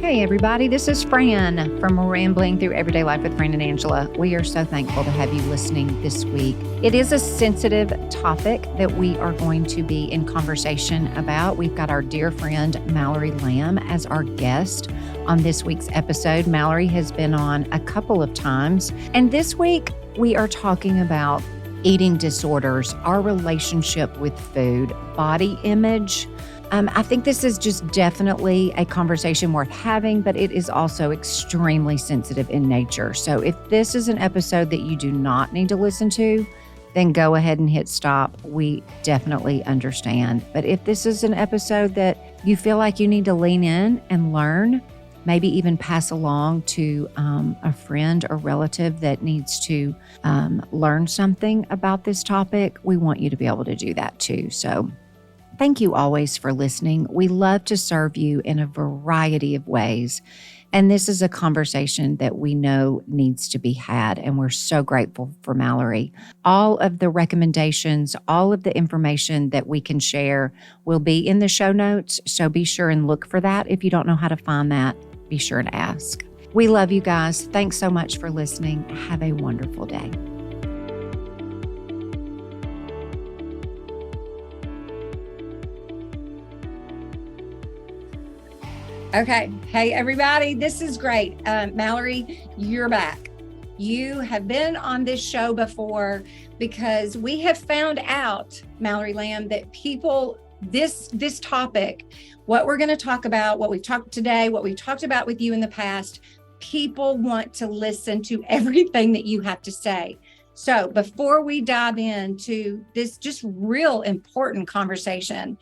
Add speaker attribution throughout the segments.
Speaker 1: Hey everybody, this is Fran from Rambling Through Everyday Life with Fran and Angela. We are so thankful to have you listening this week. It is a sensitive topic that we are going to be in conversation about. We've got our dear friend Mallory Lamm as our guest on this week's episode. Mallory has been on a couple of times, and this week we are talking about eating disorders, our relationship with food, body image. I think this is just definitely a conversation worth having, but it is also extremely sensitive in nature. So if this is an episode that you do not need to listen to, then go ahead and hit stop. We definitely understand. But if this is an episode that you feel like you need to lean in and learn, maybe even pass along to a friend or relative that needs to learn something about this topic, we want you to be able to do that too. So thank you always for listening. We love to serve you in a variety of ways. And this is a conversation that we know needs to be had. And we're so grateful for Mallory. All of the recommendations, all of the information that we can share will be in the show notes. So be sure and look for that. If you don't know how to find that, be sure and ask. We love you guys. Thanks so much for listening. Have a wonderful day. Okay. Hey, everybody. This is great. Mallory, you're back. You have been on this show before because we have found out, Mallory Lamm, that people, this topic, what we're going to talk about, what we've talked today, what we've talked about with you in the past, people want to listen to everything that you have to say. So before we dive into this just real important conversation,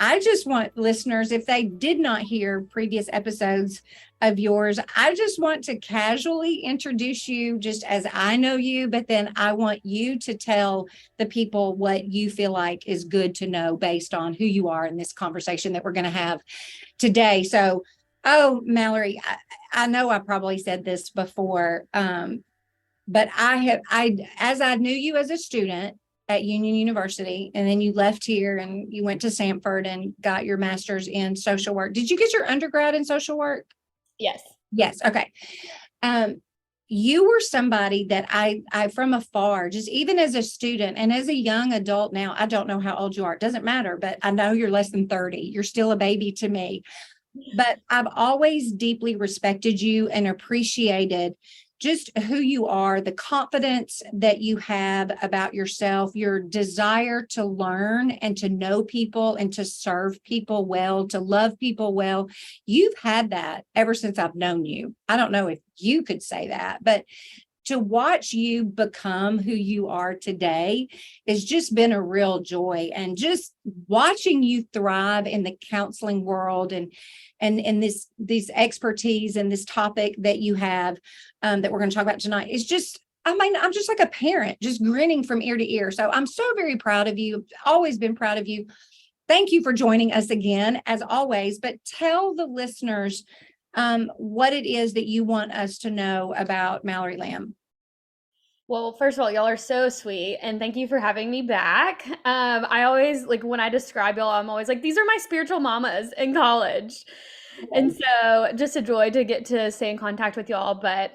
Speaker 1: I just want listeners, if they did not hear previous episodes of yours, I just want to casually introduce you just as I know you, but then I want you to tell the people what you feel like is good to know based on who you are in this conversation that we're going to have today. So, Mallory, I know I probably said this before, but as I knew you as a student at Union University, and then you left here and you went to Samford and got your master's in social work. Did you get your undergrad in social work?
Speaker 2: Yes.
Speaker 1: Yes. Okay. You were somebody that I from afar, just even as a student and as a young adult now, I don't know how old you are. It doesn't matter, but I know you're less than 30. You're still a baby to me. But I've always deeply respected you and appreciated just who you are, the confidence that you have about yourself, your desire to learn and to know people and to serve people well, to love people well. You've had that ever since I've known you. I don't know if you could say that, but to watch you become who you are today has just been a real joy. And just watching you thrive in the counseling world and this expertise and this topic that you have that we're going to talk about tonight is just, I'm just like a parent, just grinning from ear to ear. So I'm so very proud of you. Always been proud of you. Thank you for joining us again, as always. But tell the listeners what it is that you want us to know about Mallory Lamm.
Speaker 2: Well, first of all, y'all are so sweet, and thank you for having me back. I always, like, when I describe y'all, I'm always like, these are my spiritual mamas in college. And so just a joy to get to stay in contact with y'all. But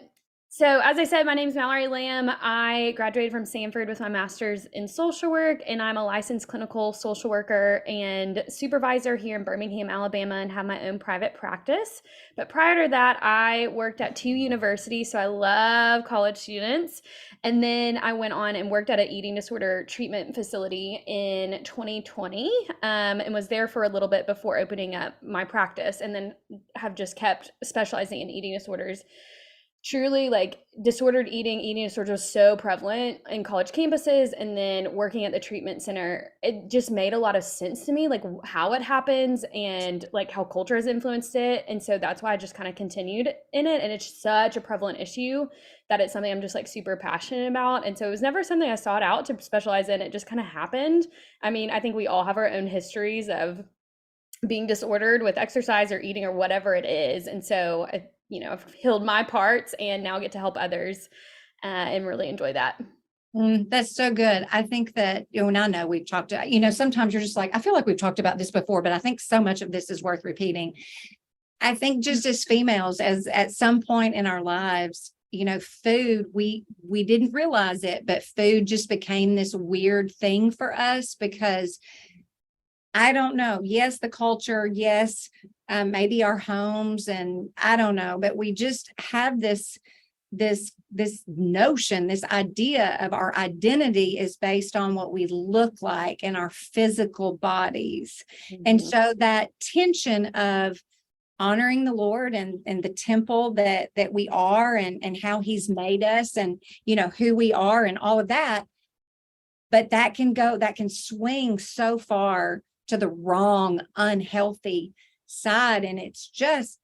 Speaker 2: so as I said, my name is Mallory Lamm. I graduated from Samford with my master's in social work, and I'm a licensed clinical social worker and supervisor here in Birmingham, Alabama, and have my own private practice. But prior to that, I worked at 2 universities, so I love college students. And then I went on and worked at an eating disorder treatment facility in 2020 and was there for a little bit before opening up my practice, and then have just kept specializing in eating disorders. Truly, like, disordered eating disorders was so prevalent in college campuses, and then working at the treatment center, it just made a lot of sense to me, like how it happens and like how culture has influenced it. And so that's why I just kind of continued in it. And it's such a prevalent issue that it's something I'm just like super passionate about. And so it was never something I sought out to specialize in. It just kind of happened. I mean, I think we all have our own histories of being disordered with exercise or eating or whatever it is. And so I've healed my parts and now get to help others and really enjoy that.
Speaker 1: That's so good. I think that, and I know we've talked, sometimes you're just like, I feel like we've talked about this before, but I think so much of this is worth repeating. I think just as females, as at some point in our lives, food, we didn't realize it, but food just became this weird thing for us because I don't know. Yes, the culture, yes, maybe our homes, and I don't know, but we just have this notion, this idea of our identity is based on what we look like in our physical bodies. And so that tension of honoring the Lord and the temple that we are and how he's made us and who we are and all of that, but that can swing so far to the wrong, unhealthy side. And it's just,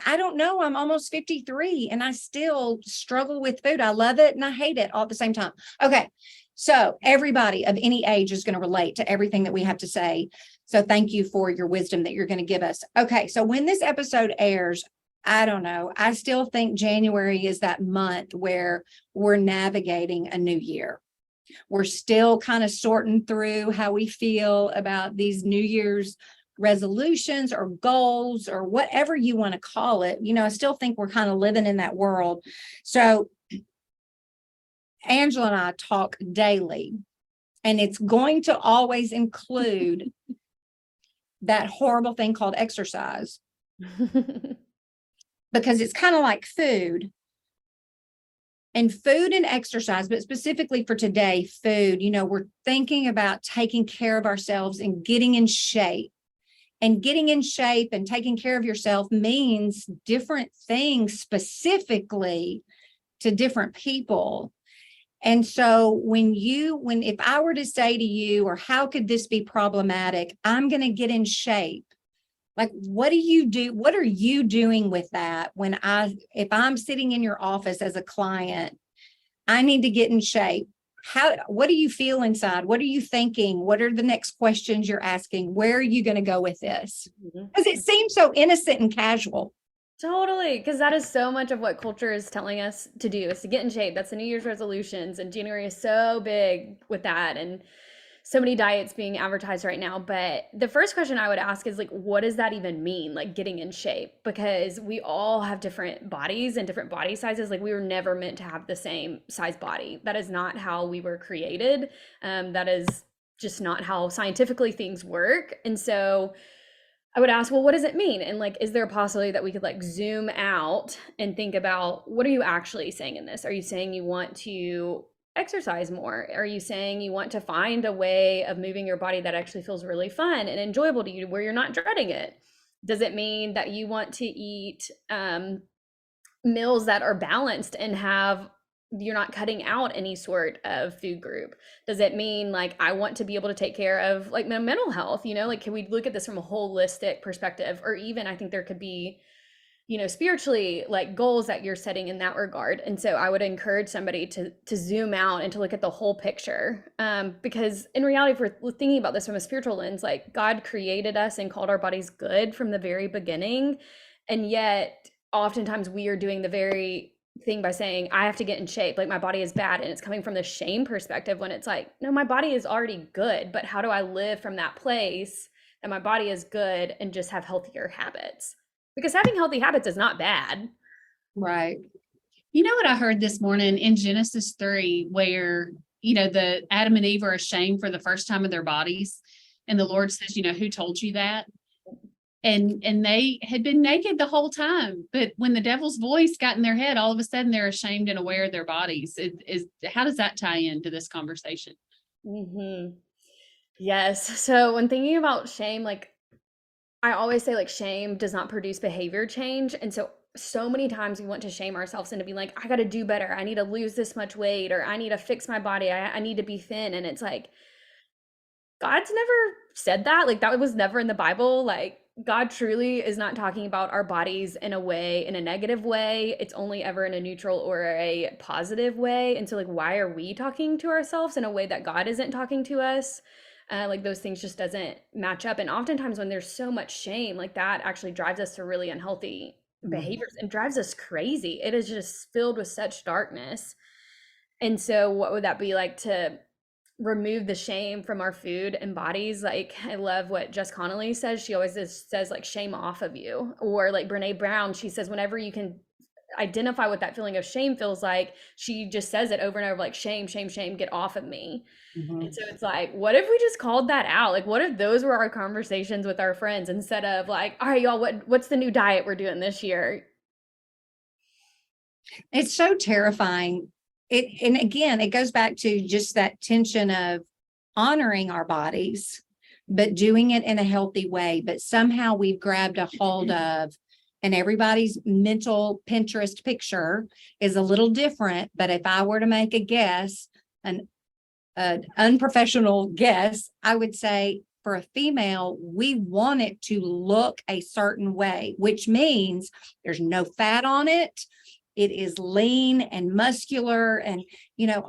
Speaker 1: I don't know. I'm almost 53 and I still struggle with food. I love it and I hate it all at the same time. Okay. So everybody of any age is going to relate to everything that we have to say. So thank you for your wisdom that you're going to give us. Okay. So when this episode airs, I don't know. I still think January is that month where we're navigating a new year. We're still kind of sorting through how we feel about these New Year's resolutions or goals or whatever you want to call it. I still think we're kind of living in that world. So Angela and I talk daily, and it's going to always include that horrible thing called exercise because it's kind of like food. And food and exercise, but specifically for today, food, we're thinking about taking care of ourselves and getting in shape. And getting in shape and taking care of yourself means different things specifically to different people. And so if I were to say to you, or how could this be problematic? I'm going to get in shape. Like, what do you do? What are you doing with that? If I'm sitting in your office as a client, I need to get in shape. What do you feel inside? What are you thinking? What are the next questions you're asking? Where are you going to go with this? Because it seems so innocent and casual.
Speaker 2: Totally, because that is so much of what culture is telling us to do, is to get in shape. That's the New Year's resolutions, and January is so big with that, and so many diets being advertised right now. But the first question I would ask is, like, what does that even mean, like getting in shape? Because we all have different bodies and different body sizes. Like, we were never meant to have the same size body. That is not how we were created. That is just not how scientifically things work. And so I would ask, well, what does it mean? And like, is there a possibility that we could like zoom out and think about, what are you actually saying in this? Are you saying you want to exercise more? Are you saying you want to find a way of moving your body that actually feels really fun and enjoyable to you, where you're not dreading it? Does it mean that you want to eat meals that are balanced and you're not cutting out any sort of food group? Does it mean like I want to be able to take care of like my mental health? Like, can we look at this from a holistic perspective? Or even I think there could be spiritually, like goals that you're setting in that regard. And so I would encourage somebody to zoom out and to look at the whole picture. Because in reality, if we're thinking about this from a spiritual lens, like God created us and called our bodies good from the very beginning. And yet oftentimes we are doing the very thing by saying, I have to get in shape, like my body is bad. And it's coming from the shame perspective, when it's like, no, my body is already good, but how do I live from that place that my body is good and just have healthier habits? Because having healthy habits is not bad.
Speaker 1: Right.
Speaker 3: You know what I heard this morning in Genesis 3, where, the Adam and Eve are ashamed for the first time of their bodies. And the Lord says, who told you that? And they had been naked the whole time. But when the devil's voice got in their head, all of a sudden they're ashamed and aware of their bodies. How does that tie into this conversation?
Speaker 2: Mm-hmm. Yes. So when thinking about shame, like I always say, like, shame does not produce behavior change. And so many times we want to shame ourselves into being like, I got to do better. I need to lose this much weight, or I need to fix my body. I need to be thin. And it's like, God's never said that. Like, that was never in the Bible. Like, God truly is not talking about our bodies in a negative way. It's only ever in a neutral or a positive way. And so, like, why are we talking to ourselves in a way that God isn't talking to us? Like, those things just doesn't match up. And oftentimes when there's so much shame, like that actually drives us to really unhealthy behaviors and drives us crazy. It is just filled with such darkness. And so what would that be like to remove the shame from our food and bodies. Like, I love what Jess Connolly says. She always says like shame off of you. Or like Brene Brown, she says whenever you can identify what that feeling of shame feels like, she just says it over and over, like shame, shame, shame, get off of me. And so it's like, what if we just called that out? Like, what if those were our conversations with our friends instead of like, all right, y'all, what's the new diet we're doing this year?
Speaker 1: It's so terrifying. And again, it goes back to just that tension of honoring our bodies, but doing it in a healthy way. But somehow we've grabbed a hold of, and everybody's mental Pinterest picture is a little different. But if I were to make a guess, an unprofessional guess, I would say for a female, we want it to look a certain way, which means there's no fat on it. It is lean and muscular and,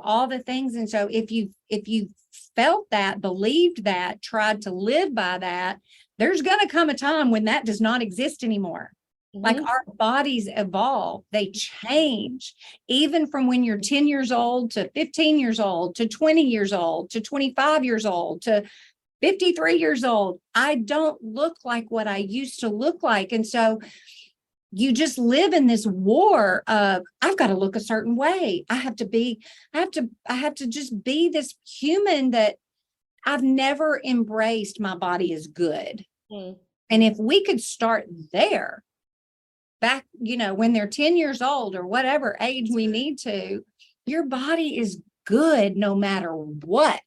Speaker 1: all the things. And so if you felt that, believed that, tried to live by that, there's going to come a time when that does not exist anymore. Like our bodies evolve, they change, even from when you're 10 years old to 15 years old to 20 years old to 25 years old to 53 years old. I don't look like what I used to look like. And so you just live in this war of, I've got to look a certain way. I have to just be this human that I've never embraced. My body is good. And if we could start there, back, when they're 10 years old or whatever age we need to, your body is good no matter what.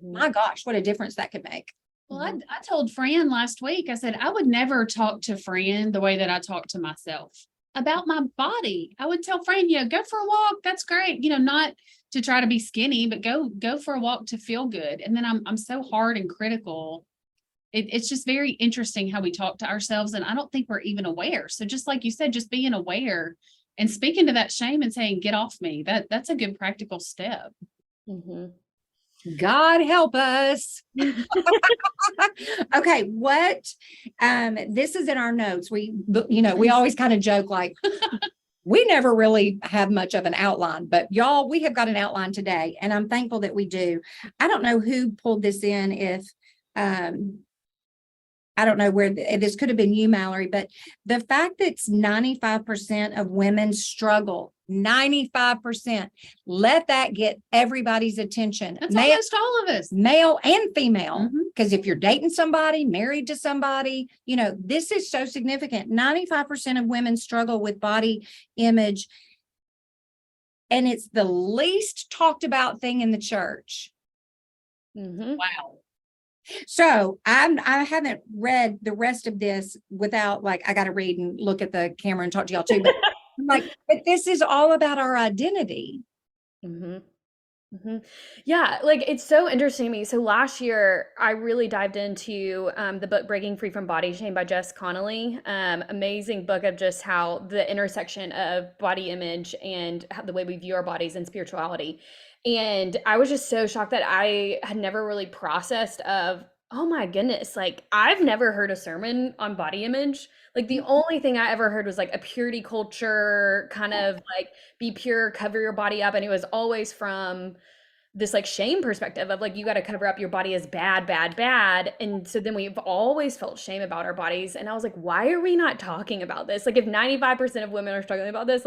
Speaker 1: My gosh, what a difference that could make.
Speaker 3: Well, I told Fran last week, I said, I would never talk to Fran the way that I talk to myself about my body. I would tell Fran, go for a walk. That's great. Not to try to be skinny, but go for a walk to feel good. And then I'm so hard and critical. It's just very interesting how we talk to ourselves. And I don't think we're even aware. So just like you said, just being aware and speaking to that shame and saying, get off me. That's a good practical step.
Speaker 1: God help us. Okay, this is in our notes. We always kind of joke like we never really have much of an outline, but y'all, we have got an outline today, and I'm thankful that we do. I don't know who pulled this in, if I don't know where this could have been you, Mallory, but the fact that 95% of women struggle, 95%, let that get everybody's attention.
Speaker 3: That's almost all of us.
Speaker 1: Male and female. Because if you're dating somebody, married to somebody, this is so significant. 95% of women struggle with body image. And it's the least talked about thing in the church.
Speaker 3: Wow.
Speaker 1: So I haven't read the rest of this without I got to read and look at the camera and talk to y'all too. But but this is all about our identity.
Speaker 2: Yeah, it's so interesting to me. So last year, I really dived into the book Breaking Free from Body Shame by Jess Connolly. Amazing book of just how the intersection of body image and how the way we view our bodies and spirituality. And I was just so shocked that I had never really processed of, oh my goodness, I've never heard a sermon on body image. The only thing I ever heard was a purity culture, kind of be pure, cover your body up. And it was always from this shame perspective of you got to cover up your body as bad, bad, bad. And so then we've always felt shame about our bodies. And I was like, why are we not talking about this? If 95% of women are struggling about this,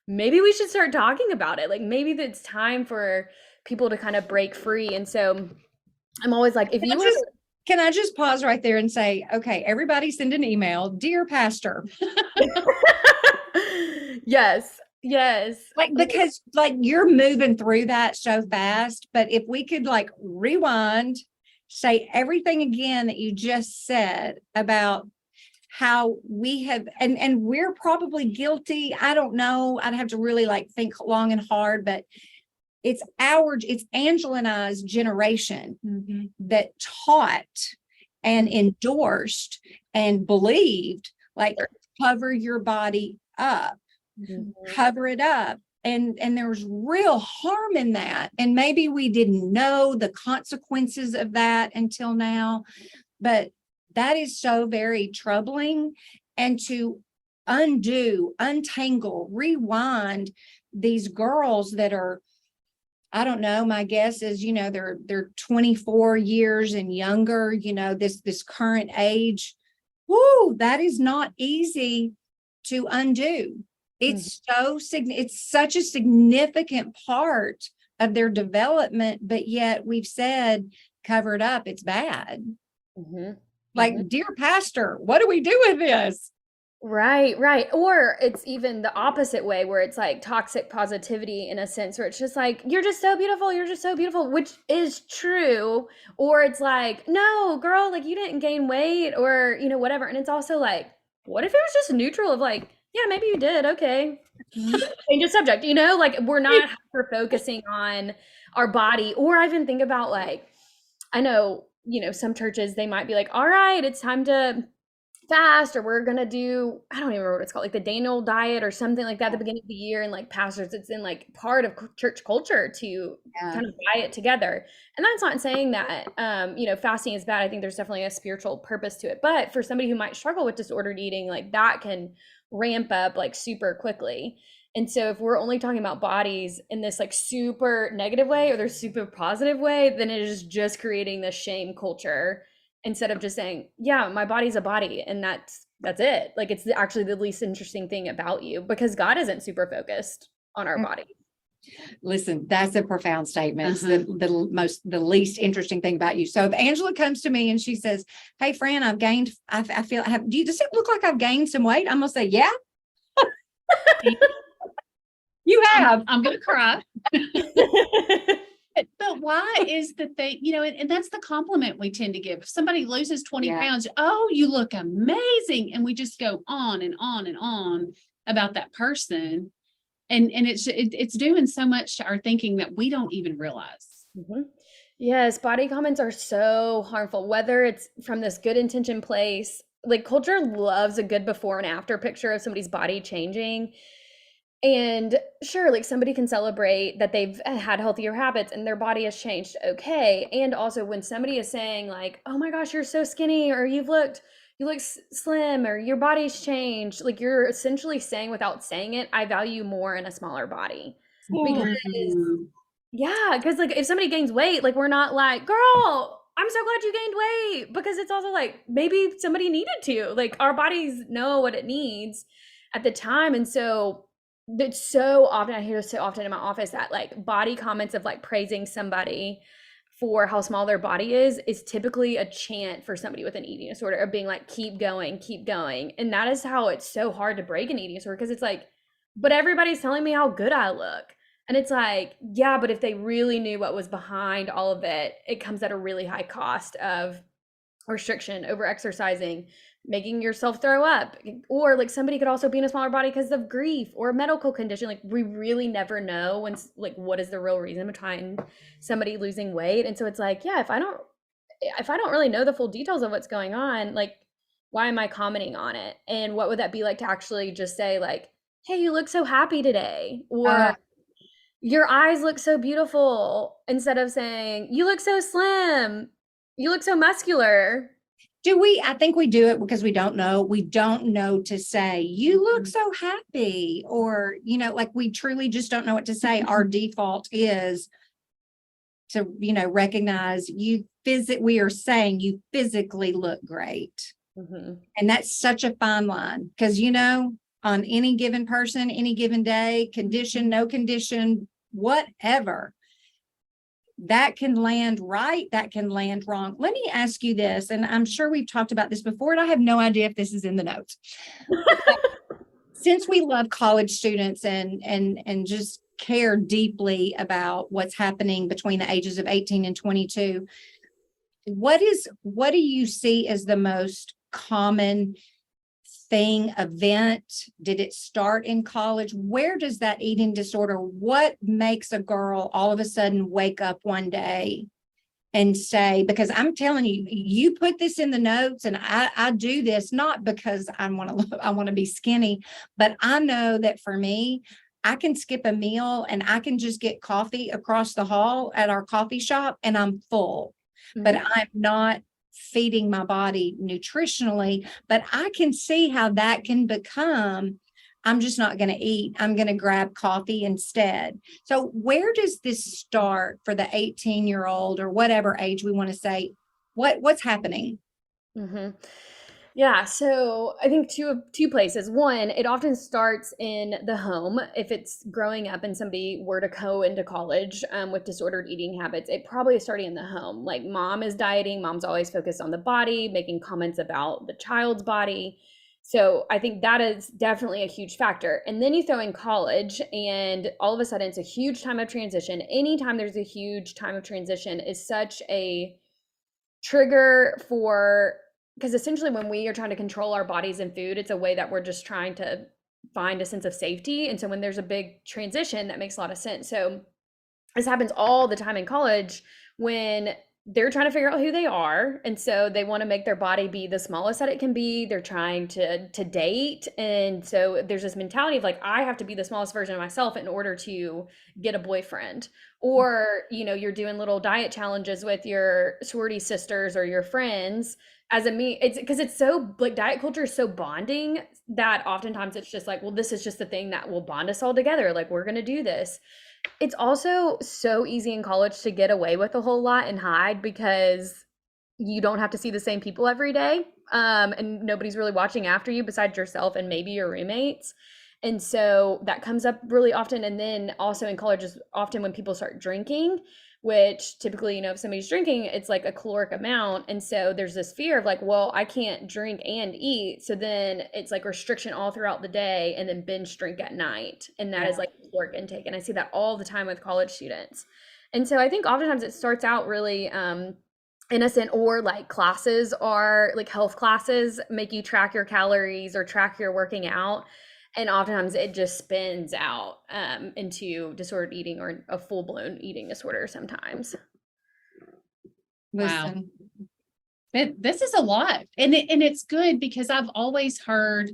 Speaker 2: maybe we should start talking about it. Maybe it's time for people to kind of break free. And so I'm always if you were...
Speaker 1: Can I just pause right there and say, okay, everybody send an email, dear pastor.
Speaker 2: Yes.
Speaker 1: Because you're moving through that so fast, but if we could rewind, say everything again that you just said about how we have, and we're probably guilty. I don't know. I'd have to really think long and hard, but it's Angela and I's generation that taught and endorsed and believed, cover your body up, cover it up. And there was real harm in that. And maybe we didn't know the consequences of that until now, but that is so very troubling. And to untangle, rewind these girls that are I don't know. My guess is, they're 24 years and younger, this current age. Woo, that is not easy to undo. It's it's such a significant part of their development, but yet we've said covered up, it's bad. Like, dear pastor, what do we do with this?
Speaker 2: Right, right. Or it's even the opposite way where it's like toxic positivity in a sense where it's just like, you're just so beautiful, you're just so beautiful, which is true. Or it's like, no, girl, like you didn't gain weight or, whatever. And it's also like, what if it was just neutral of like, yeah, maybe you did. Okay. Change the subject, like we're not hyper focusing on our body. Or I even think about like, I know, some churches, they might be like, all right, it's time to fast, or we're gonna do, I don't even remember what it's called, like the Daniel diet or something like that at the beginning of the year. And like pastors, it's in like part of church culture to kind of diet together. And that's not saying that fasting is bad. I think there's definitely a spiritual purpose to it, but for somebody who might struggle with disordered eating, like that can ramp up like super quickly. And so if we're only talking about bodies in this like super negative way or there's super positive way, then it is just creating this shame culture instead of just saying, yeah, my body's a body and that's it. Like it's actually the least interesting thing about you, because God isn't super focused on our body.
Speaker 1: Listen, that's a profound statement. It's the least interesting thing about you. So if Angela comes to me and she says, hey, Fran, I've gained, do you, does it look like I've gained some weight? I'm going to say, yeah. You have.
Speaker 3: I'm going to cry. But why is the thing, and that's the compliment we tend to give. If somebody loses 20 pounds, oh, you look amazing. And we just go on and on and on about that person. And it's doing so much to our thinking that we don't even realize.
Speaker 2: Yes, body comments are so harmful, whether it's from this good intention place. Like culture loves a good before and after picture of somebody's body changing. And sure, like somebody can celebrate that they've had healthier habits and their body has changed. Okay. And also when somebody is saying like, oh my gosh, you're so skinny, or you look slim, or your body's changed. Like you're essentially saying without saying it, I value more in a smaller body. Because like if somebody gains weight, like we're not like, girl, I'm so glad you gained weight, because it's also like maybe somebody needed to. Like our bodies know what it needs at the time. And so it's so often, I hear so often in my office that like body comments of like praising somebody for how small their body is typically a chant for somebody with an eating disorder of being like, keep going, keep going. And that is how it's so hard to break an eating disorder, because it's like, but everybody's telling me how good I look. And it's like, yeah, but if they really knew what was behind all of it, it comes at a really high cost of restriction, over exercising, making yourself throw up, or like somebody could also be in a smaller body because of grief or a medical condition. Like we really never know when, like, what is the real reason behind somebody losing weight. And so it's like, yeah, if I don't really know the full details of what's going on, like, why am I commenting on it? And what would that be like to actually just say like, hey, you look so happy today, or your eyes look so beautiful, instead of saying you look so slim, you look so muscular.
Speaker 1: I think we do it because we don't know to say, you look so happy, or, like we truly just don't know what to say. Our default is to, recognize we are saying you physically look great. And that's such a fine line, because, on any given person, any given day, condition, no condition, whatever, that can land right, that can land wrong. Let me ask you this, and I'm sure we've talked about this before, and I have no idea if this is in the notes. Since we love college students and just care deeply about what's happening between the ages of 18 and 22, what do you see as the most common event? Did it start in college? Where does that eating disorder, what makes a girl all of a sudden wake up one day and say, because I'm telling you, you put this in the notes, and I do this not because I want to be skinny, but I know that for me, I can skip a meal and I can just get coffee across the hall at our coffee shop and I'm full, but I'm not feeding my body nutritionally. But I can see how that can become
Speaker 4: I'm just not going to eat. I'm going to grab coffee instead. So where does this start for the 18-year-old or whatever age we want to say? What's happening?
Speaker 2: Mm-hmm. Yeah, so I think two places. One, it often starts in the home. If it's growing up and somebody were to go into college with disordered eating habits, it probably is starting in the home. Like mom is dieting, mom's always focused on the body, making comments about the child's body. So I think that is definitely a huge factor. And then you throw in college, and all of a sudden it's a huge time of transition. Anytime there's a huge time of transition is such a trigger for, because essentially when we are trying to control our bodies and food, it's a way that we're just trying to find a sense of safety. And so when there's a big transition, that makes a lot of sense. So this happens all the time in college when they're trying to figure out who they are, and so they want to make their body be the smallest that it can be. They're trying to date, and so there's this mentality of like, I have to be the smallest version of myself in order to get a boyfriend. Or you're doing little diet challenges with your sorority sisters or your friends as a me. It's because it's so like, diet culture is so bonding that oftentimes it's just like, well, this is just the thing that will bond us all together, like we're going to do this. It's also so easy in college to get away with a whole lot and hide because you don't have to see the same people every day. And nobody's really watching after you besides yourself and maybe your roommates. And so that comes up really often. And then also in college is often when people start drinking, which typically, if somebody's drinking, it's like a caloric amount. And so there's this fear of like, well, I can't drink and eat. So then it's like restriction all throughout the day and then binge drink at night. And that is like caloric intake. And I see that all the time with college students. And so I think oftentimes it starts out really innocent, or like classes are like health classes make you track your calories or track your working out. And oftentimes it just spins out into disordered eating or a full-blown eating disorder sometimes.
Speaker 3: Wow. This is a lot. And it's good because I've always heard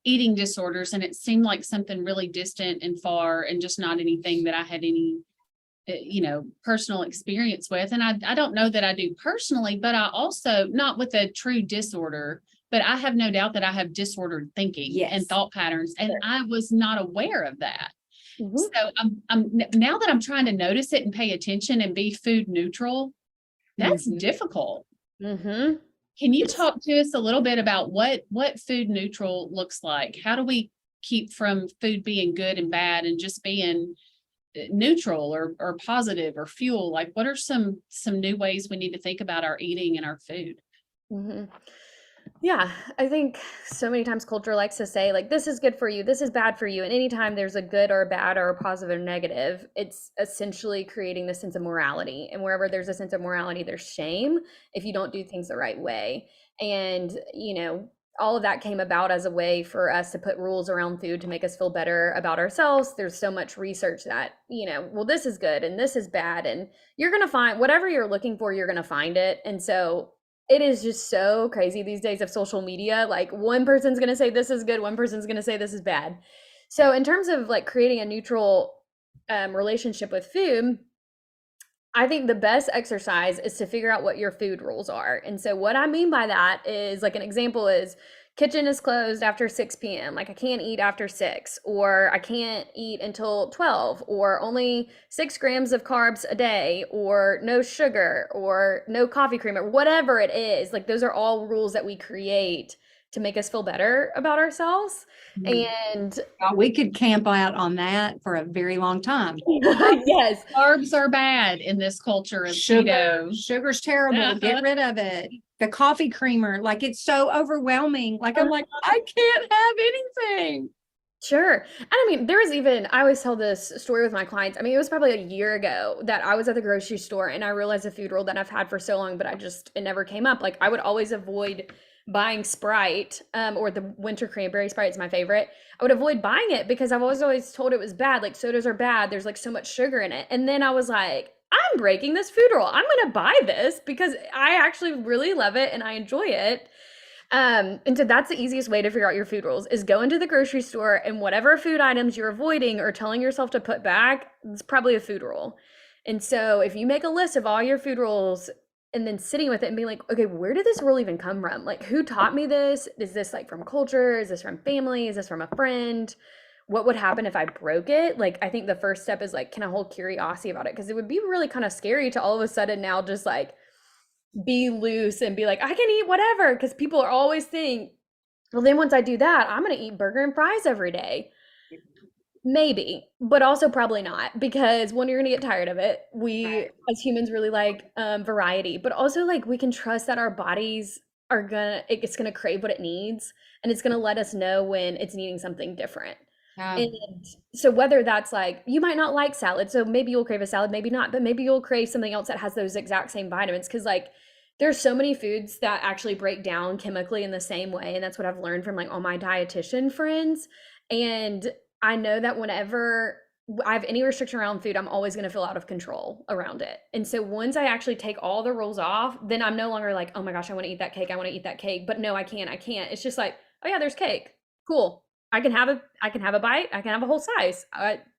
Speaker 3: eating disorders and it seemed like something really distant and far and just not anything that I had any, personal experience with. And I don't know that I do personally, but I also, not with a true disorder, but I have no doubt that I have disordered thinking and thought patterns, and I was not aware of that. Mm-hmm. So I'm now that I'm trying to notice it and pay attention and be food neutral, that's difficult. Mm-hmm. Can you talk to us a little bit about what food neutral looks like? How do we keep from food being good and bad and just being neutral or positive or fuel? Like, what are some new ways we need to think about our eating and our food?
Speaker 2: Mm-hmm. Yeah, I think so many times culture likes to say like, this is good for you, this is bad for you. And anytime there's a good or a bad or a positive or negative, it's essentially creating this sense of morality. And wherever there's a sense of morality, there's shame if you don't do things the right way. And, all of that came about as a way for us to put rules around food to make us feel better about ourselves. There's so much research that, well, this is good and this is bad. And you're going to find whatever you're looking for, you're going to find it. And so it is just so crazy these days of social media. Like one person's going to say this is good, one person's going to say this is bad. So in terms of like creating a neutral relationship with food, I think the best exercise is to figure out what your food rules are. And so what I mean by that is, like, an example is kitchen is closed after 6 p.m. Like I can't eat after 6, or I can't eat until 12, or only 6 grams of carbs a day, or no sugar, or no coffee creamer, whatever it is. Like those are all rules that we create to make us feel better about ourselves. And
Speaker 4: we could camp out on that for a very long time.
Speaker 2: Yes.
Speaker 3: Carbs are bad in this culture of keto.
Speaker 4: Sugar's terrible. Get rid of it. The coffee creamer, like it's so overwhelming. Like I'm like, I can't have anything.
Speaker 2: Sure. And I mean, I always tell this story with my clients. I mean, it was probably a year ago that I was at the grocery store and I realized a food rule that I've had for so long, but it never came up. Like I would always avoid buying Sprite, or the winter cranberry Sprite is my favorite. I would avoid buying it because I've always told it was bad. Like sodas are bad. There's like so much sugar in it. And then I was like, I'm breaking this food rule. I'm going to buy this because I actually really love it and I enjoy it. And so that's the easiest way to figure out your food rules is go into the grocery store, and whatever food items you're avoiding or telling yourself to put back, it's probably a food rule. And so if you make a list of all your food rules and then sitting with it and being like, okay, where did this rule even come from? Like, who taught me this? Is this like from culture? Is this from family? Is this from a friend? What would happen if I broke it? Like, I think the first step is like, can I hold curiosity about it? Because it would be really kind of scary to all of a sudden now just like be loose and be like, I can eat whatever. Because people are always saying, well, then once I do that, I'm going to eat burger and fries every day. Maybe, but also probably not, because one, you're gonna get tired of it. We as humans really like variety, but also like we can trust that our bodies are it's gonna crave what it needs, and it's gonna let us know when it's needing something different. And so whether that's like, you might not like salad, so maybe you'll crave a salad, maybe not, but maybe you'll crave something else that has those exact same vitamins. Because like there's so many foods that actually break down chemically in the same way, and that's what I've learned from like all my dietitian friends. And I know that whenever I have any restriction around food, I'm always going to feel out of control around it. And so once I actually take all the rules off, then I'm no longer like, oh my gosh, I want to eat that cake. I want to eat that cake. But no, I can't. It's just like, oh yeah, there's cake. Cool. I can have a bite. I can have a whole slice.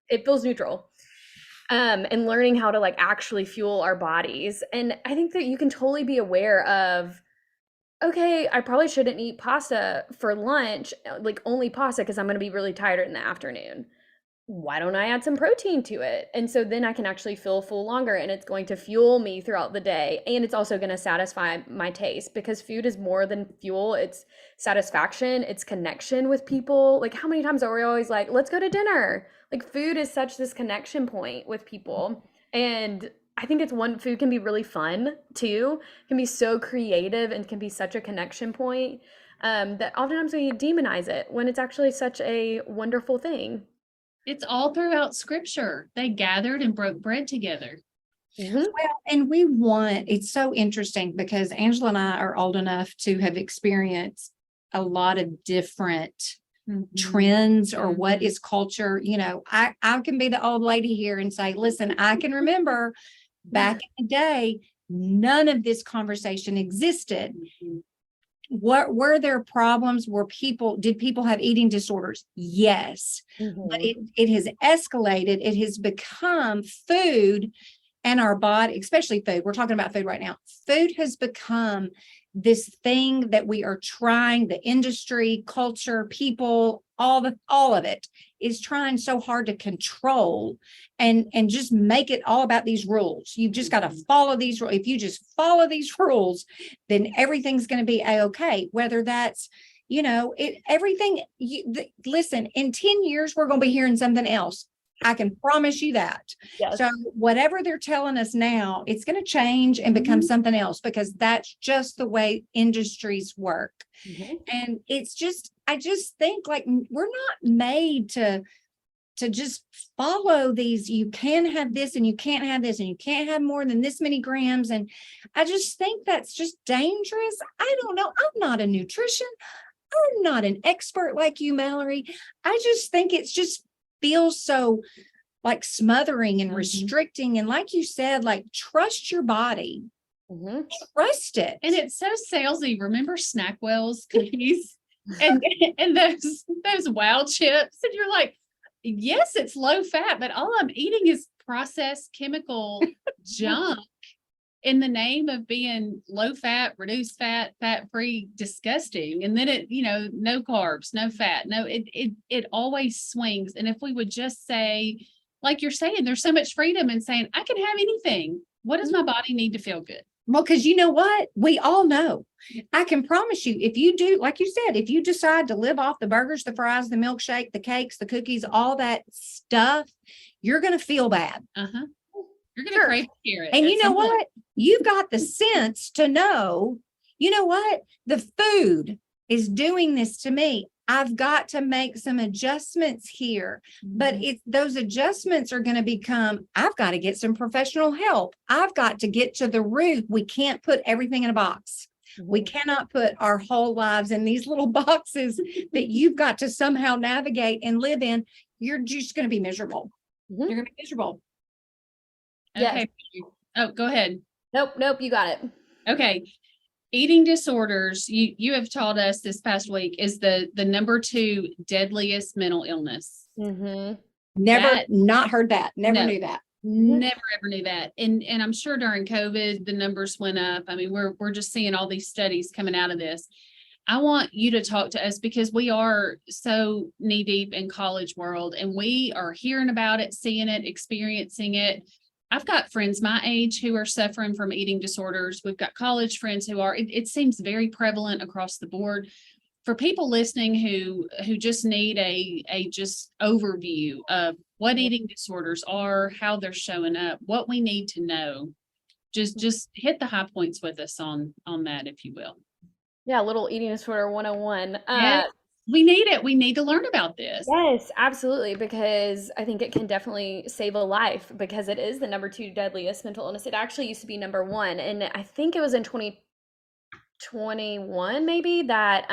Speaker 2: It feels neutral. And learning how to like actually fuel our bodies. And I think that you can totally be aware of, okay, I probably shouldn't eat pasta for lunch, like only pasta, because I'm going to be really tired in the afternoon. Why don't I add some protein to it? And so then I can actually feel full longer, and it's going to fuel me throughout the day. And it's also going to satisfy my taste, because food is more than fuel. It's satisfaction, it's connection with people. Like, how many times are we always like, let's go to dinner? Like, food is such this connection point with people. And I think food can be really fun too, can be so creative and can be such a connection point, that oftentimes we demonize it when it's actually such a wonderful thing.
Speaker 3: It's all throughout scripture. They gathered and broke bread together.
Speaker 2: Mm-hmm.
Speaker 4: Well, and it's so interesting because Angela and I are old enough to have experienced a lot of different trends or what is culture. You know, I can be the old lady here and say, listen, I can remember back in the day, none of this conversation existed. What were there problems? Did people have eating disorders? Yes. But it has escalated. It has become food, and our body, especially food. We're talking about food right now. Food has become this thing that we are trying, the industry, culture, people, all of it is trying so hard to control and just make it all about these rules. You've just got to follow these rules. If you just follow these rules, then everything's going to be a-okay. Whether that's, you know, listen, in 10 years, we're going to be hearing something else. I can promise you that.
Speaker 2: Yes.
Speaker 4: So whatever they're telling us now, it's going to change and become something else, because that's just the way industries work. And I just think like we're not made to just follow these. You can have this and you can't have this and you can't have more than this many grams. And I just think that's just dangerous. I don't know. I'm not a nutrition. I'm not an expert like you, Mallory. I just think it's just feels so like smothering and restricting. And like you said, like trust your body. Trust it.
Speaker 3: And it's so salesy. Remember Snackwell's cookies and those wow chips? And you're like, yes, it's low fat, but all I'm eating is processed chemical junk in the name of being low fat, reduced fat, fat free, disgusting. And then it, you know, no carbs, no fat, no, it always swings. And if we would just say, like you're saying, there's so much freedom in saying, I can have anything. What does my body need to feel good?
Speaker 4: Well, because you know what? We all know. I can promise you, if you do, like you said, if you decide to live off the burgers, the fries, the milkshake, the cakes, the cookies, all that stuff, you're going to feel bad.
Speaker 3: You're going to crave carrot.
Speaker 4: And you know what? You've got the sense to know, you know what? The food is doing this to me. I've got to make some adjustments here, but those adjustments are going to become, I've got to get some professional help. I've got to get to the root. We can't put everything in a box. We cannot put our whole lives in these little boxes that you've got to somehow navigate and live in. You're just going to be miserable. You're going to be miserable.
Speaker 3: Okay. Oh, go ahead.
Speaker 2: Nope. You got it.
Speaker 3: Okay. Eating disorders, you have taught us this past week, is the number 2 deadliest mental illness.
Speaker 4: Never, not heard that. Never knew that.
Speaker 3: Never ever knew that. And I'm sure during COVID, the numbers went up. I mean, we're just seeing all these studies coming out of this. I want you to talk to us because we are so knee deep in college world and we are hearing about it, seeing it, experiencing it. I've got friends my age who are suffering from eating disorders. We've got college friends who are, it seems very prevalent across the board. For people listening who just need a just overview of what eating disorders are, how they're showing up, what we need to know, just hit the high points with us on that, if you will.
Speaker 2: Yeah, little eating disorder 101.
Speaker 3: Yes, we need it. We need to learn about this.
Speaker 2: Yes, absolutely, because I think it can definitely save a life because it is the number 2 deadliest mental illness. It actually used to be number 1, and I think it was in 2021 maybe that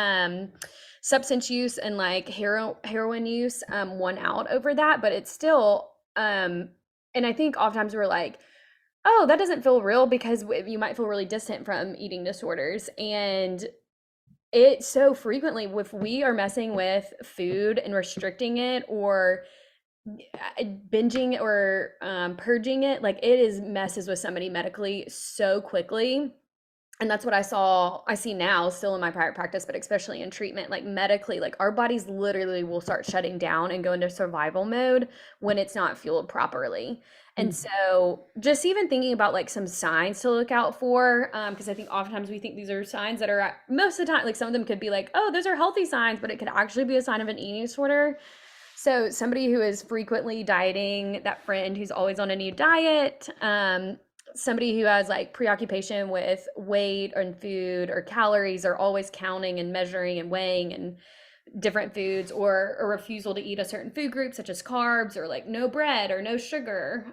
Speaker 2: substance use and like heroin use won out over that, but it's still and I think oftentimes we're like, oh, that doesn't feel real because you might feel really distant from eating disorders. And it so frequently, if we are messing with food and restricting it or binging or purging it, like it is messes with somebody medically so quickly. And that's what I see now still in my private practice, but especially in treatment, like medically, like our bodies literally will start shutting down and go into survival mode when it's not fueled properly. And so just even thinking about like some signs to look out for, because I think oftentimes we think these are signs that are most of the time, like some of them could be like, oh, those are healthy signs, but it could actually be a sign of an eating disorder. So somebody who is frequently dieting, that friend who's always on a new diet, somebody who has like preoccupation with weight and food or calories or always counting and measuring and weighing and different foods, or a refusal to eat a certain food group such as carbs or like no bread or no sugar,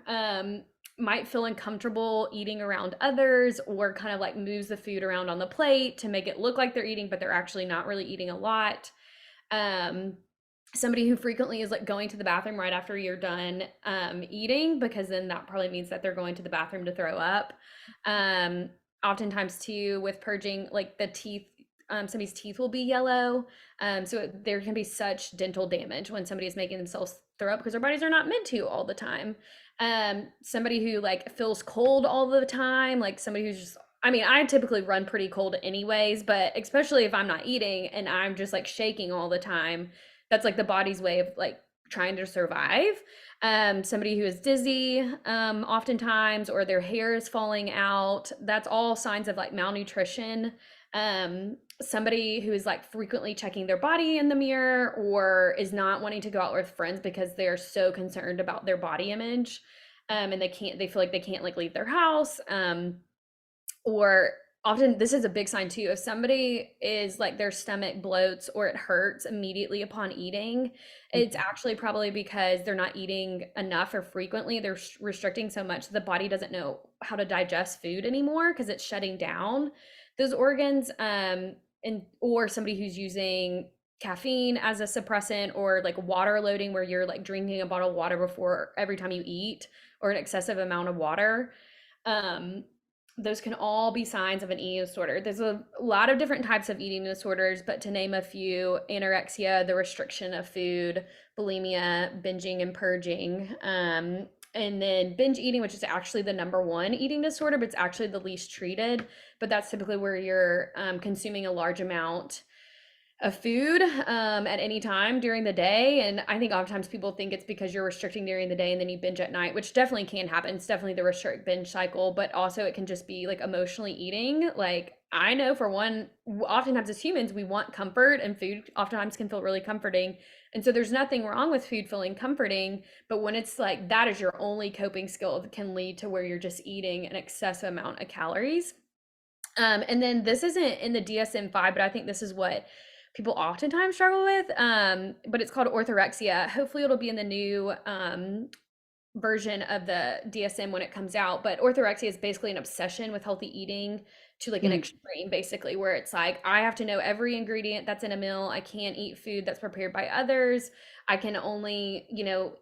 Speaker 2: might feel uncomfortable eating around others or kind of like moves the food around on the plate to make it look like they're eating, but they're actually not really eating a lot. Somebody who frequently is like going to the bathroom right after you're done eating, because then that probably means that they're going to the bathroom to throw up. Oftentimes too with purging, like the teeth, somebody's teeth will be yellow. So there can be such dental damage when somebody is making themselves throw up because their bodies are not meant to all the time. Somebody who like feels cold all the time, like somebody who's just, I mean, I typically run pretty cold anyways, but especially if I'm not eating and I'm just like shaking all the time, that's like the body's way of like trying to survive. Somebody who is dizzy, oftentimes, or their hair is falling out, that's all signs of like malnutrition. Somebody who is like frequently checking their body in the mirror or is not wanting to go out with friends because they're so concerned about their body image. And they feel like they can't like leave their house. Or often this is a big sign too. If somebody is like their stomach bloats or it hurts immediately upon eating, it's actually probably because they're not eating enough or frequently. They're restricting so much the body doesn't know how to digest food anymore because it's shutting down those organs. Or somebody who's using caffeine as a suppressant or like water loading where you're like drinking a bottle of water before every time you eat or an excessive amount of water. Those can all be signs of an eating disorder. There's a lot of different types of eating disorders, but to name a few: anorexia, the restriction of food; bulimia, binging and purging; and then binge eating, which is actually the number 1 eating disorder, but it's actually the least treated. But that's typically where you're consuming a large amount of food at any time during the day. And I think oftentimes people think it's because you're restricting during the day and then you binge at night, which definitely can happen. It's definitely the restrict binge cycle, but also it can just be like emotionally eating. Like I know for one, oftentimes as humans, we want comfort, and food oftentimes can feel really comforting. And so there's nothing wrong with food feeling comforting, but when it's like that is your only coping skill, it can lead to where you're just eating an excessive amount of calories. And then this isn't in the DSM-5, but I think this is what people oftentimes struggle with, but it's called orthorexia. Hopefully it'll be in the new version of the DSM when it comes out. But orthorexia is basically an obsession with healthy eating to like an extreme, basically, where it's like, I have to know every ingredient that's in a meal. I can't eat food that's prepared by others. I can only,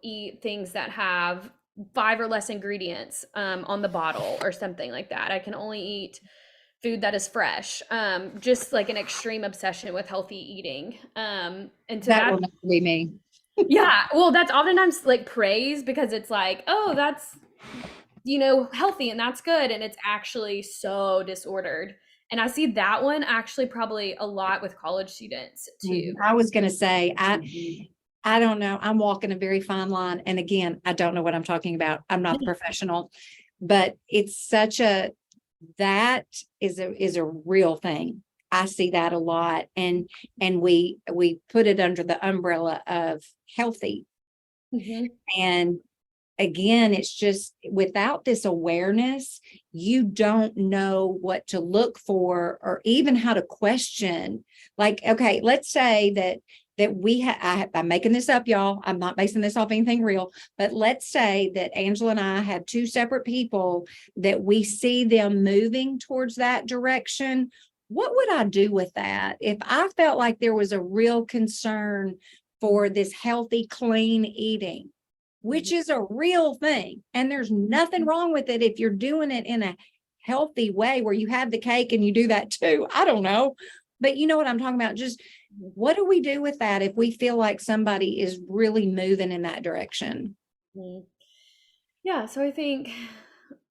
Speaker 2: eat things that have 5 or less ingredients on the bottle or something like that. I can only eat food that is fresh, just like an extreme obsession with healthy eating. And so
Speaker 4: that will never be me.
Speaker 2: Yeah, well, that's oftentimes like praise because it's like, oh, that's healthy and that's good, and it's actually so disordered. And I see that one actually probably a lot with college students too.
Speaker 4: I was going to say, I don't know. I'm walking a very fine line. And again, I don't know what I'm talking about. I'm not the professional, but it's that is a real thing. I see that a lot. And we put it under the umbrella of healthy.
Speaker 2: Mm-hmm.
Speaker 4: And again, it's just without this awareness, you don't know what to look for or even how to question. Like, okay, let's say that I'm making this up, y'all. I'm not basing this off anything real, but let's say that Angela and I have two separate people that we see them moving towards that direction. What would I do with that? If I felt like there was a real concern for this healthy, clean eating, which is a real thing. And there's nothing wrong with it if you're doing it in a healthy way where you have the cake and you do that too. I don't know. But you know what I'm talking about? Just what do we do with that if we feel like somebody is really moving in that direction?
Speaker 2: Yeah, so I think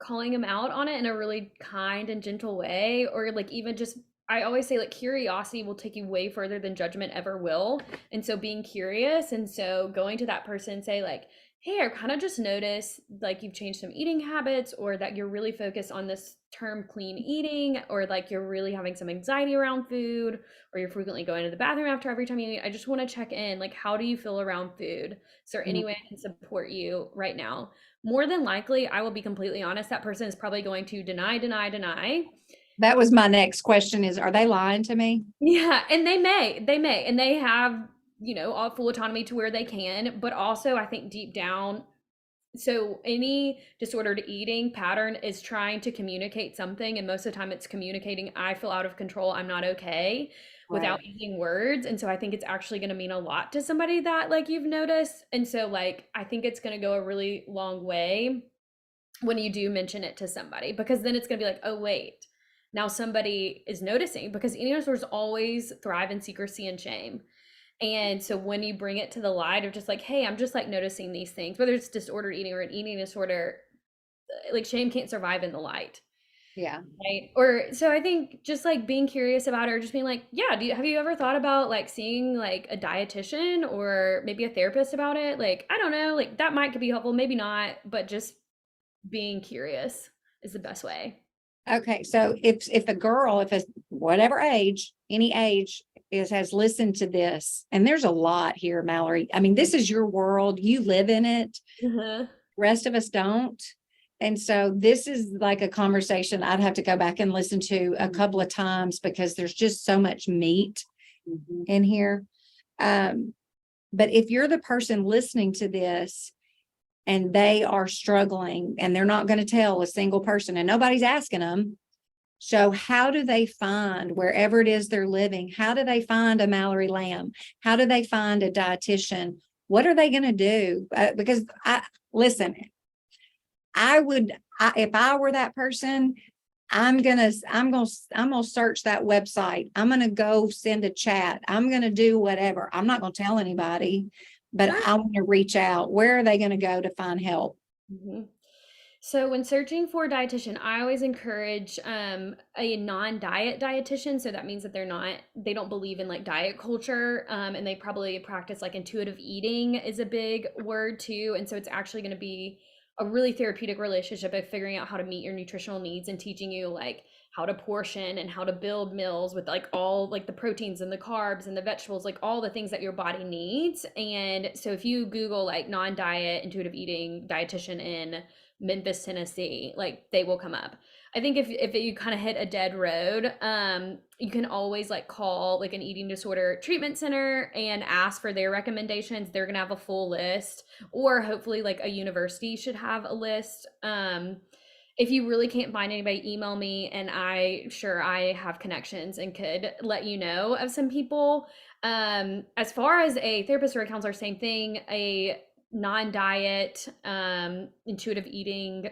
Speaker 2: calling them out on it in a really kind and gentle way, or like even just, I always say like curiosity will take you way further than judgment ever will. And so being curious, and so going to that person and say like, hey, I kind of just noticed like you've changed some eating habits, or that you're really focused on this term clean eating, or like you're really having some anxiety around food, or you're frequently going to the bathroom after every time you eat. I just want to check in, like, how do you feel around food? Is there any way I can support you right now? More than likely, I will be completely honest, that person is probably going to deny.
Speaker 4: That was my next question is, are they lying to me?
Speaker 2: Yeah, and they may, and they have, all full autonomy to where they can, but also I think deep down, so any disordered eating pattern is trying to communicate something, and most of the time it's communicating, I feel out of control, I'm not okay, without using words. And so I think it's actually going to mean a lot to somebody that like you've noticed. And so like I think it's going to go a really long way when you do mention it to somebody, because then it's going to be like, oh wait, now somebody is noticing, because eating disorders always thrive in secrecy and shame. And so when you bring it to the light of just like, hey, I'm just like noticing these things, whether it's disordered eating or an eating disorder, like shame can't survive in the light.
Speaker 4: Yeah.
Speaker 2: Right. Or so I think just like being curious about it, or just being like, yeah, have you ever thought about like seeing like a dietitian or maybe a therapist about it? Like, I don't know, like that might could be helpful, maybe not, but just being curious is the best way.
Speaker 4: Okay. So if a girl, if it's whatever age, any age has listened to this, and there's a lot here, Mallory. I mean, this is your world. You live in it. Rest of us don't. And so this is like a conversation I'd have to go back and listen to a couple of times because there's just so much meat in here. But if you're the person listening to this and they are struggling and they're not going to tell a single person and nobody's asking them, so how do they find, wherever it is they're living, how do they find a Mallory Lamm? How do they find a dietitian? What are they going to do? Because listen, if I were that person, I'm gonna search that website. I'm gonna go send a chat. I'm gonna do whatever. I'm not gonna tell anybody, but I want to reach out. Where are they going to go to find help?
Speaker 2: So when searching for a dietitian, I always encourage a non-diet dietitian. So that means that they don't believe in like diet culture, and they probably practice like intuitive eating is a big word too. And so it's actually going to be a really therapeutic relationship of figuring out how to meet your nutritional needs and teaching you like how to portion and how to build meals with like all like the proteins and the carbs and the vegetables, like all the things that your body needs. And so if you Google like non-diet intuitive eating dietitian in Memphis, Tennessee, like they will come up. I think if you kind of hit a dead road, you can always like call like an eating disorder treatment center and ask for their recommendations. They're gonna have a full list, or hopefully like a university should have a list. If you really can't find anybody, email me and I have connections and could let you know of some people. As far as a therapist or a counselor, same thing, a non-diet, intuitive eating,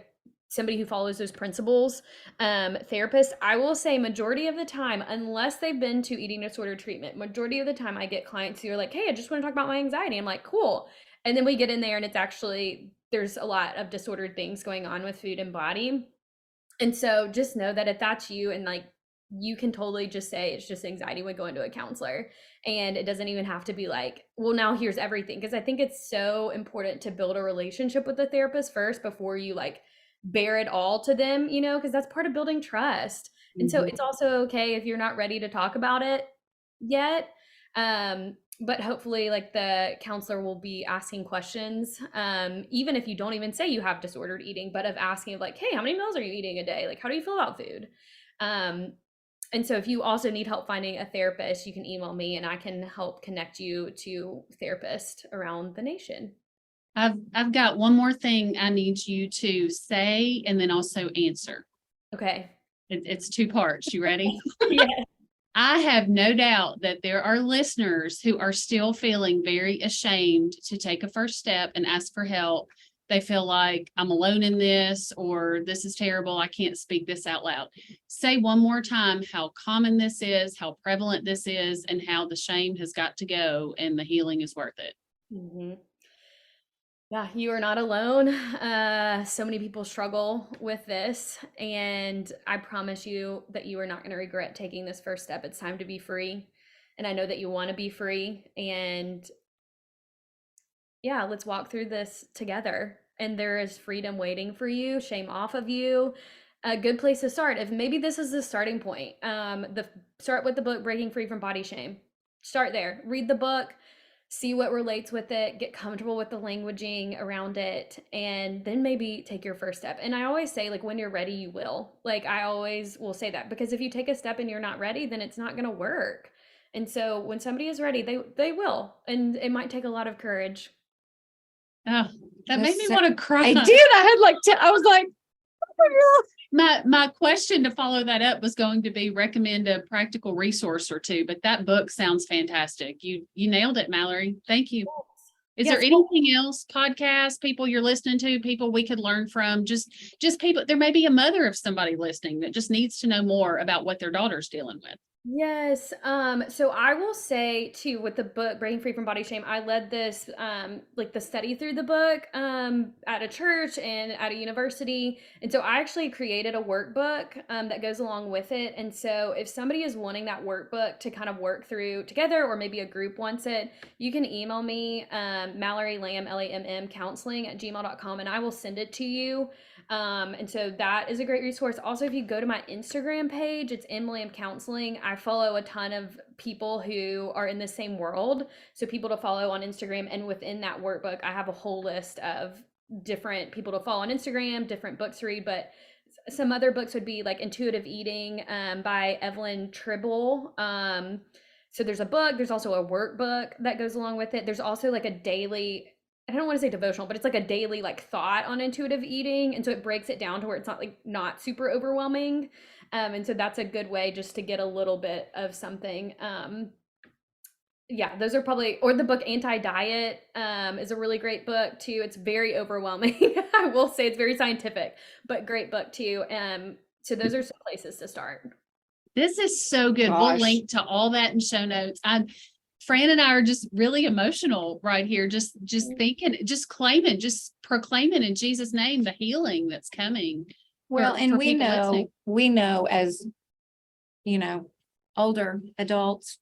Speaker 2: somebody who follows those principles, therapist, I will say majority of the time, unless they've been to eating disorder treatment, majority of the time I get clients who are like, hey, I just want to talk about my anxiety. I'm like, cool. And then we get in there and it's actually there's a lot of disordered things going on with food and body. And so just know that if that's you, and like, you can totally just say it's just anxiety when going to a counselor. And it doesn't even have to be like, well, now here's everything. Because I think it's so important to build a relationship with the therapist first before you like bear it all to them, you know, because that's part of building trust. And so it's also okay if you're not ready to talk about it yet. But hopefully like the counselor will be asking questions, even if you don't even say you have disordered eating, but of asking like, hey, how many meals are you eating a day? Like, how do you feel about food? And so if you also need help finding a therapist, you can email me and I can help connect you to therapists around the nation.
Speaker 3: I've got one more thing I need you to say and then also answer.
Speaker 2: Okay.
Speaker 3: It's two parts. You ready?
Speaker 2: Yeah.
Speaker 3: I have no doubt that there are listeners who are still feeling very ashamed to take a first step and ask for help. They feel like I'm alone in this, or this is terrible. I can't speak this out loud. Say one more time how common this is, how prevalent this is, and how the shame has got to go and the healing is worth it.
Speaker 2: Mm-hmm. Yeah, you are not alone. So many people struggle with this, and I promise you that you are not going to regret taking this first step. It's time to be free. And I know that you want to be free. And yeah, let's walk through this together. And there is freedom waiting for you, shame off of you. A good place to start, if maybe this is the starting point, start with the book Breaking Free from Body Shame. Start there. Read the book, see what relates with it, get comfortable with the languaging around it, and then maybe take your first step. And I always say, like, when you're ready, you will. Like, I always will say that, because if you take a step and you're not ready, then it's not going to work. And so when somebody is ready, they will. And it might take a lot of courage.
Speaker 3: Oh, that made me
Speaker 4: So-
Speaker 3: want to cry.
Speaker 4: I did. I had like, I was like, oh
Speaker 3: My question to follow that up was going to be recommend a practical resource or two, but that book sounds fantastic. You nailed it, Mallory. Thank you. Is there anything else, podcasts, people you're listening to, people we could learn from? Just people, there may be a mother of somebody listening that just needs to know more about what their daughter's dealing with.
Speaker 2: Yes. So I will say too, with the book Breaking Free from Body Shame, I led this like the study through the book at a church and at a university. And so I actually created a workbook that goes along with it. And so if somebody is wanting that workbook to kind of work through together, or maybe a group wants it, you can email me, Mallory Lamm, LAMM counseling@gmail.com, and I will send it to you. And so that is a great resource. Also, if you go to my Instagram page, it's MLAM Counseling. I follow a ton of people who are in the same world. So people to follow on Instagram. And within that workbook, I have a whole list of different people to follow on Instagram, different books to read. But some other books would be like Intuitive Eating by Evelyn Tribble. So there's a book. There's also a workbook that goes along with it. There's also like a daily, I don't want to say devotional, but it's like a daily like thought on intuitive eating. And so it breaks it down to where it's not super overwhelming. And so that's a good way just to get a little bit of something. Yeah, those are probably, or the book Anti-Diet is a really great book too. It's very overwhelming. I will say it's very scientific, but great book too. So those are some places to start.
Speaker 3: This is so good.
Speaker 4: Gosh.
Speaker 3: We'll link to all that in show notes. Fran and I are just really emotional right here. Just thinking, just claiming, just proclaiming in Jesus' name the healing that's coming.
Speaker 4: well,
Speaker 3: for
Speaker 4: and we
Speaker 3: people
Speaker 4: know,
Speaker 3: listening.
Speaker 4: as, older adults,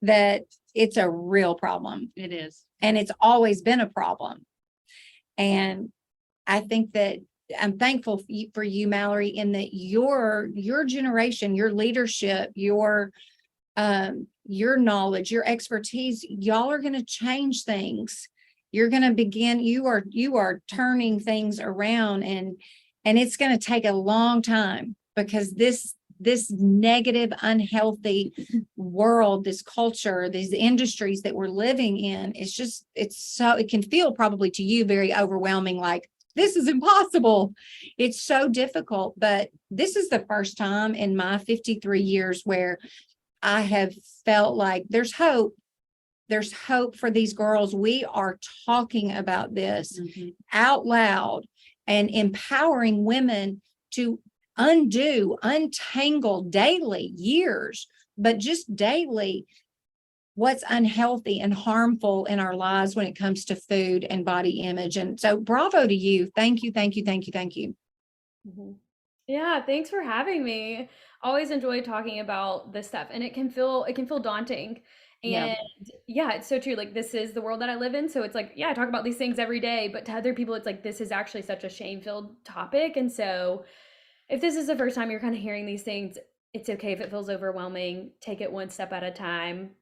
Speaker 4: that it's a real problem,
Speaker 3: It is.
Speaker 4: and it's always been a problem. And I think that I'm thankful for you, Mallory, in that your generation, your leadership, your knowledge, your expertise, y'all are going to change things. You're going to begin, you are turning things around, and it's going to take a long time, because this negative, unhealthy world, this culture, these industries that we're living in, it can feel probably to you very overwhelming, like this is impossible. It's so difficult, but this is the first time in my 53 years where I have felt like there's hope. There's hope for these girls. We are talking about this out loud and empowering women to untangle daily, years, but just daily what's unhealthy and harmful in our lives when it comes to food and body image. And so bravo to you. Thank you, thank you, thank you, thank you.
Speaker 2: Mhm. Yeah, thanks for having me. Always enjoy talking about this stuff, and it can feel daunting.
Speaker 4: Yeah.
Speaker 2: And yeah, it's so true. Like this is the world that I live in, so it's like, yeah, I talk about these things every day, but to other people it's like this is actually such a shame-filled topic. And so if this is the first time you're kind of hearing these things, it's okay if it feels overwhelming. Take it one step at a time.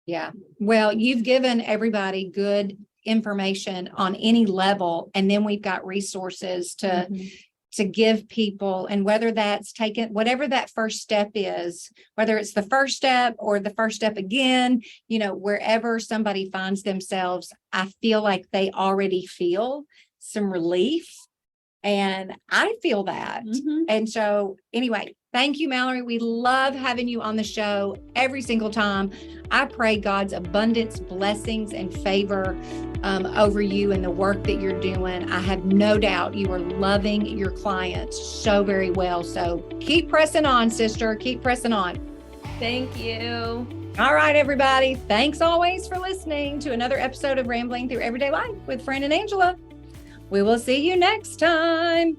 Speaker 4: Yeah. Well, you've given everybody good information on any level. And then we've got resources to give people, and whether that's taken, whatever that first step is, whether it's the first step or the first step again, wherever somebody finds themselves, I feel like they already feel some relief. And I feel that. And so anyway, thank you, Mallory. We love having you on the show every single time. I pray God's abundance, blessings, and favor over you and the work that you're doing. I have no doubt you are loving your clients so very well. So keep pressing on, sister. Keep pressing on.
Speaker 2: Thank you.
Speaker 4: All right, everybody. Thanks always for listening to another episode of Rambling Through Everyday Life with Fran and Angela. We will see you next time.